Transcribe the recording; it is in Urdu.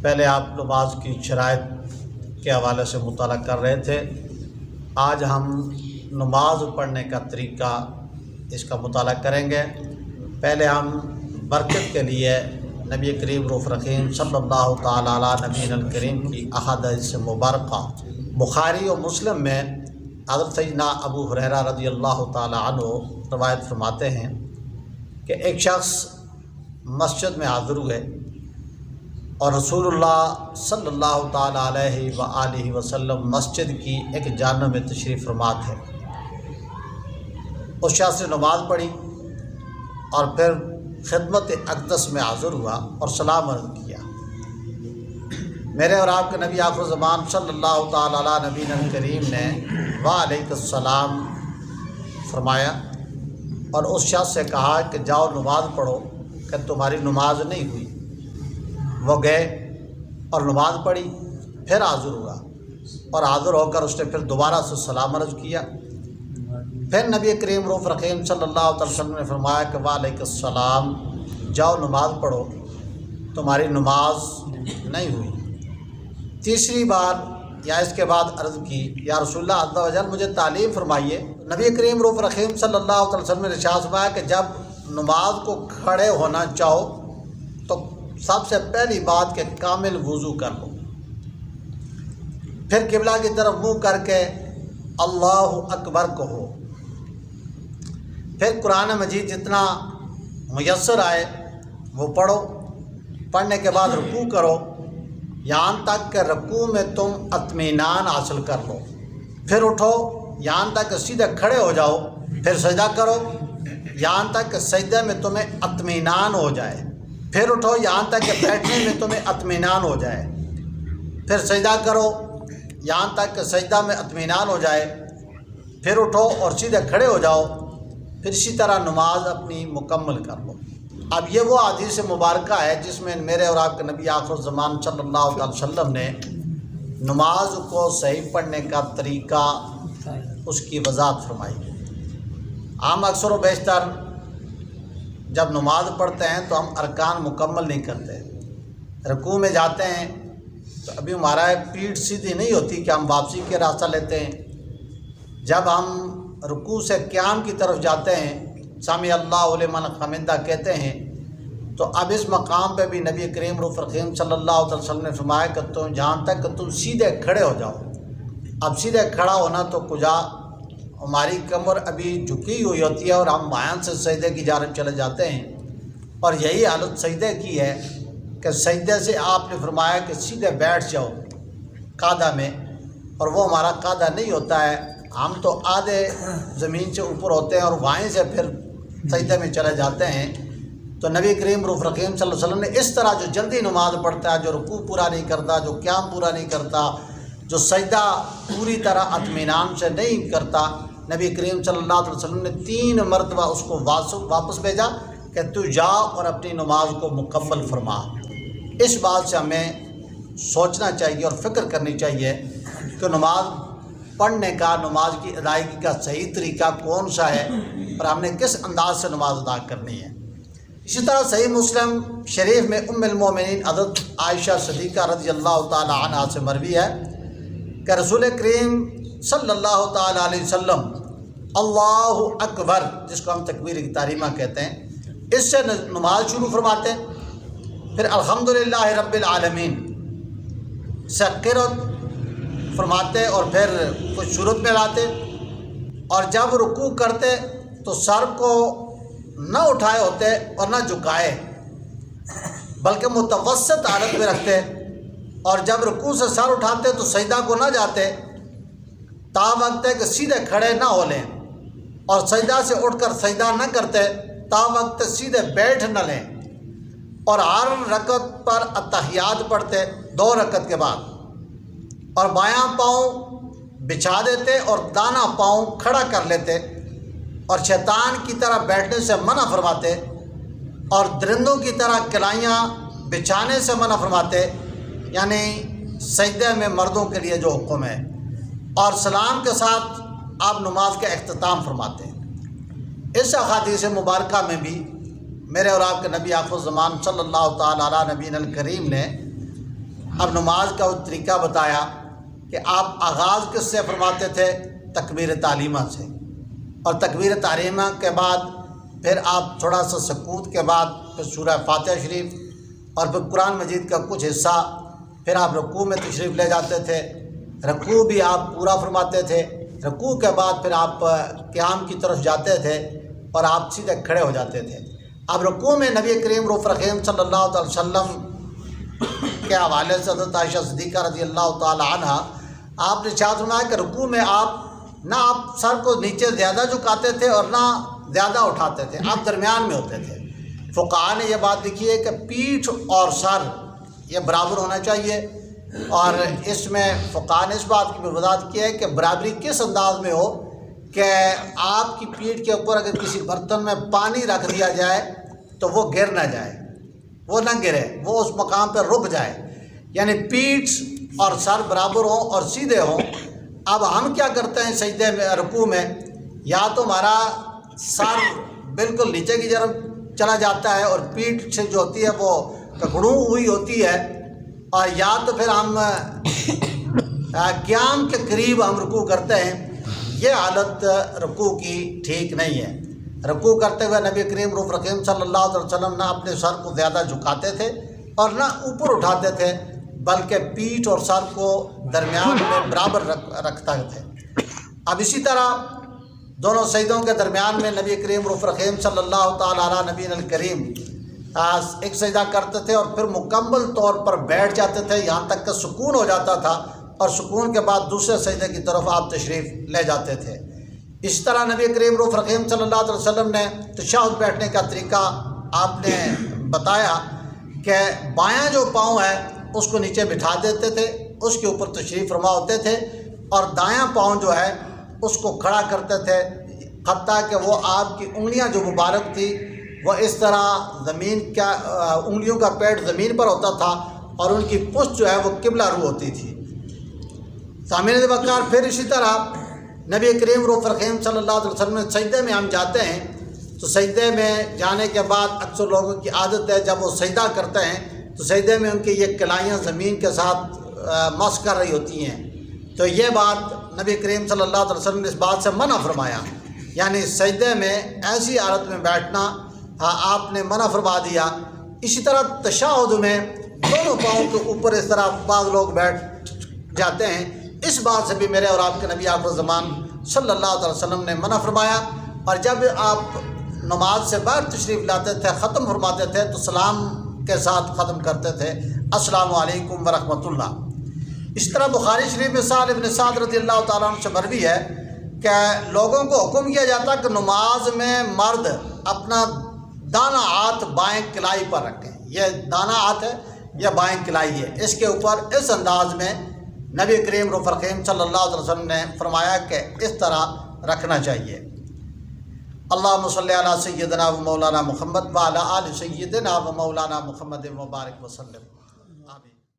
پہلے آپ نماز کی شرائط کے حوالے سے مطالعہ کر رہے تھے۔ آج ہم نماز پڑھنے کا طریقہ اس کا مطالعہ کریں گے۔ پہلے ہم برکت کے لیے نبی کریم رؤوف رحیم صلی اللہ تعالیٰ علیہ نبی الکریم کی احادیث مبارکہ بخاری و مسلم میں حضرت سیدنا ابو ہریرہ رضی اللہ تعالیٰ عنہ روایت فرماتے ہیں کہ ایک شخص مسجد میں حاضر ہوئے اور رسول اللہ صلی اللہ تعالیٰ علیہ وآلہ وسلم مسجد کی ایک جانب میں تشریف فرما تھے۔ اس شخص نے نماز پڑھی اور پھر خدمت اقدس میں حاضر ہوا اور سلام عرض کیا۔ میرے اور آپ کے نبی آخر زمان صلی اللہ تعالیٰ علیہ نبی الکریم نے وعلیکم السلام فرمایا اور اس شخص سے کہا کہ جاؤ نماز پڑھو کہ تمہاری نماز نہیں ہوئی۔ وہ گئے اور نماز پڑھی، پھر حاضر ہوا اور حاضر ہو کر اس نے پھر دوبارہ سے سلام عرض کیا۔ پھر نبی کریم رؤوف رحیم صلی اللہ علیہ وسلم نے فرمایا کہ وعلیکم السلام، جاؤ نماز پڑھو، تمہاری نماز نہیں ہوئی۔ تیسری بار یا اس کے بعد عرض کی یا رسول اللہ عز و جل مجھے تعلیم فرمائیے۔ نبی کریم رؤوف رحیم صلی اللہ علیہ وسلم نے ارشاد فرمایا کہ جب نماز کو کھڑے ہونا چاہو تو سب سے پہلی بات کہ کامل وضو کر لو، پھر قبلہ کی طرف منہ کر کے اللہ اکبر کہو، پھر قرآن مجید جتنا میسر آئے وہ پڑھو، پڑھنے کے بعد رکوع کرو یہاں تک کہ رکوع میں تم اطمینان حاصل کر لو، پھر اٹھو یہاں تک کہ سیدھے کھڑے ہو جاؤ، پھر سجدہ کرو یہاں تک کہ سجدے میں تمہیں اطمینان ہو جائے، پھر اٹھو یہاں تک کہ بیٹھنے میں تمہیں اطمینان ہو جائے، پھر سجدہ کرو یہاں تک کہ سجدہ میں اطمینان ہو جائے، پھر اٹھو اور سیدھے کھڑے ہو جاؤ، پھر اسی طرح نماز اپنی مکمل کر لو۔ اب یہ وہ حدیث مبارکہ ہے جس میں میرے اور آپ کے نبی آخر الزمان صلی اللہ علیہ وسلم نے نماز کو صحیح پڑھنے کا طریقہ اس کی وضاحت فرمائی۔ ہم اکثر و بیشتر جب نماز پڑھتے ہیں تو ہم ارکان مکمل نہیں کرتے، رکوع میں جاتے ہیں تو ابھی ہمارا پیٹھ سیدھی نہیں ہوتی کہ ہم واپسی کے راستہ لیتے ہیں۔ جب ہم رکوع سے قیام کی طرف جاتے ہیں، سمع اللہ لمن حمدہ کہتے ہیں، تو اب اس مقام پہ بھی نبی کریم رؤوف رحیم صلی اللہ علیہ وسلم نے فرمایا کہ تم جہاں تک کہ تم سیدھے کھڑے ہو جاؤ۔ اب سیدھے کھڑا ہونا تو کجا ہماری کمر ابھی جھکی ہوئی ہوتی ہے اور ہم بایاں سے سجدے کی جانب چلے جاتے ہیں، اور یہی حالت سجدے کی ہے کہ سجدے سے آپ نے فرمایا کہ سیدھے بیٹھ جاؤ قعدہ میں، اور وہ ہمارا قعدہ نہیں ہوتا ہے، ہم تو آدھے زمین سے اوپر ہوتے ہیں اور وہیں سے پھر سجدے میں چلے جاتے ہیں۔ تو نبی کریم رؤوف رحیم صلی اللہ علیہ وسلم نے اس طرح جو جلدی نماز پڑھتا ہے، جو رکوع پورا نہیں کرتا، جو قیام پورا نہیں کرتا، جو سجدہ پوری طرح اطمینان سے نہیں کرتا، نبی کریم صلی اللہ علیہ وسلم نے 3 مرتبہ اس کو واپس بھیجا کہ تو جا اور اپنی نماز کو مکمل فرما۔ اس بات سے ہمیں سوچنا چاہیے اور فکر کرنی چاہیے کہ نماز پڑھنے کا، نماز کی ادائیگی کا صحیح طریقہ کون سا ہے اور ہم نے کس انداز سے نماز ادا کرنی ہے۔ اسی طرح صحیح مسلم شریف میں ام المومنین حضرت عائشہ صدیقہ رضی اللہ تعالی عنہا سے مروی ہے کہ رسول کریم صلی اللہ تعالی علیہ وسلم اللہ اکبر، جس کو ہم تکبیر تحریمہ کہتے ہیں، اس سے نماز شروع فرماتے ہیں، پھر الحمدللہ رب العالمین سے قرأت فرماتے اور پھر کچھ صورت میں لاتے، اور جب رکوع کرتے تو سر کو نہ اٹھائے ہوتے اور نہ جھکائے بلکہ متوسط حالت میں رکھتے، اور جب رکوع سے سر اٹھاتے تو سجدہ کو نہ جاتے تا وقت ہے کہ سیدھے کھڑے نہ ہو لیں، اور سجدہ سے اٹھ کر سجدہ نہ کرتے تا وقت سیدھے بیٹھ نہ لیں، اور ہر رکعت پر اتحیات پڑھتے 2 رکعت کے بعد، اور بایاں پاؤں بچھا دیتے اور دانا پاؤں کھڑا کر لیتے، اور شیطان کی طرح بیٹھنے سے منع فرماتے، اور درندوں کی طرح کلائیاں بچھانے سے منع فرماتے، یعنی سجدے میں مردوں کے لیے جو حکم ہے، اور سلام کے ساتھ آپ نماز کا اختتام فرماتے ہیں۔ اس احادیث مبارکہ میں بھی میرے اور آپ کے نبی آخر الزمان صلی اللہ تعالی علیہ نبی الکریم نے اب نماز کا وہ طریقہ بتایا کہ آپ آغاز کس سے فرماتے تھے؟ تکبیر تعلیمہ سے، اور تکبیر تعلیمہ کے بعد پھر آپ تھوڑا سا سکوت کے بعد پھر سورہ فاتحہ شریف اور پھر قرآن مجید کا کچھ حصہ، پھر آپ رکوع میں تشریف لے جاتے تھے، رکوع بھی آپ پورا فرماتے تھے، رکوع کے بعد پھر آپ قیام کی طرف جاتے تھے اور آپ سیدھے کھڑے ہو جاتے تھے۔ اب رکوع میں نبی کریم رؤوف رحیم صلی اللہ علیہ وسلم کے حوالے سے حضرت عائشہ صدیقہ رضی اللہ تعالی عنہ آپ نے ارشاد فرمایا کہ رکوع میں نہ آپ سر کو نیچے زیادہ جھکاتے تھے اور نہ زیادہ اٹھاتے تھے، آپ درمیان میں ہوتے تھے۔ فقہاء نے یہ بات لکھی ہے کہ پیٹھ اور سر یہ برابر ہونا چاہیے، اور اس میں فقہاء نے اس بات کی بھی وضاحت کی ہے کہ برابری کس انداز میں ہو کہ آپ کی پیٹھ کے اوپر اگر کسی برتن میں پانی رکھ دیا جائے تو وہ گر نہ جائے، وہ نہ گرے، وہ اس مقام پہ رک جائے، یعنی پیٹھ اور سر برابر ہوں اور سیدھے ہوں۔ اب ہم کیا کرتے ہیں سجدے میں، رکوع میں، یا تو ہمارا سر بالکل نیچے کی طرف چلا جاتا ہے اور پیٹھ سے جو ہوتی ہے وہ ککڑوں ہوئی ہوتی ہے، اور یا تو پھر ہم قیام کے قریب ہم رکوع کرتے ہیں۔ یہ حالت رکوع کی ٹھیک نہیں ہے۔ رکوع کرتے ہوئے نبی کریم رؤوف رحیم صلی اللہ علیہ وسلم نہ اپنے سر کو زیادہ جھکاتے تھے اور نہ اوپر اٹھاتے تھے، بلکہ پیٹھ اور سر کو درمیان میں برابر رکھتے تھے۔ اب اسی طرح دونوں سجدوں کے درمیان میں نبی کریم رؤوف رحیم صلی اللہ تعالی علی نبینا الکریم ایک سجدہ کرتے تھے اور پھر مکمل طور پر بیٹھ جاتے تھے یہاں تک کہ سکون ہو جاتا تھا، اور سکون کے بعد دوسرے سجدے کی طرف آپ تشریف لے جاتے تھے۔ اس طرح نبی کریم رؤوف رحیم صلی اللہ علیہ وسلم نے تشہد بیٹھنے کا طریقہ آپ نے بتایا کہ بایاں جو پاؤں ہے اس کو نیچے بٹھا دیتے تھے، اس کے اوپر تشریف فرما ہوتے تھے، اور دایاں پاؤں جو ہے اس کو کھڑا کرتے تھے، حتیٰ کہ وہ آپ کی انگلیاں جو مبارک تھی وہ اس طرح زمین کا انگلیوں کا پیڑ زمین پر ہوتا تھا اور ان کی پشت جو ہے وہ قبلہ رو ہوتی تھی۔ سامعین وقار، پھر اسی طرح نبی کریم رؤوف رحیم صلی اللہ علیہ وسلم سجدے میں ہم جاتے ہیں تو سجدے میں جانے کے بعد اکثر لوگوں کی عادت ہے جب وہ سجدہ کرتے ہیں تو سجدے میں ان کی یہ کلائیاں زمین کے ساتھ مس کر رہی ہوتی ہیں، تو یہ بات نبی کریم صلی اللہ علیہ وسلم نے اس بات سے منع فرمایا، یعنی سجدے میں ایسی حالت میں بیٹھنا آپ نے منع فرما دیا۔ اسی طرح تشہد میں دونوں پاؤں کے اوپر اس طرح بعض لوگ بیٹھ جاتے ہیں، اس بات سے بھی میرے اور آپ کے نبی آخر الزمان صلی اللہ علیہ وسلم نے منع فرمایا، اور جب آپ نماز سے باہر تشریف لاتے تھے، ختم فرماتے تھے تو سلام کے ساتھ ختم کرتے تھے، السلام علیکم ورحمۃ اللہ۔ اس طرح بخاری شریف میں سہل بن سعد رضی اللہ تعالیٰ عنہ سے مروی ہے کہ لوگوں کو حکم کیا جاتا کہ نماز میں مرد اپنا دانا ہاتھ بائیں کلائی پر رکھیں، یہ دانا ہاتھ ہے، یہ بائیں کلائی ہے، اس کے اوپر اس انداز میں نبی کریم رؤوف رحیم صلی اللہ علیہ وسلم نے فرمایا کہ اس طرح رکھنا چاہیے۔ اللہم صلی علی سیدنا و مولانا محمد و علی آل سیدنا و مولانا محمد مبارک وسلم۔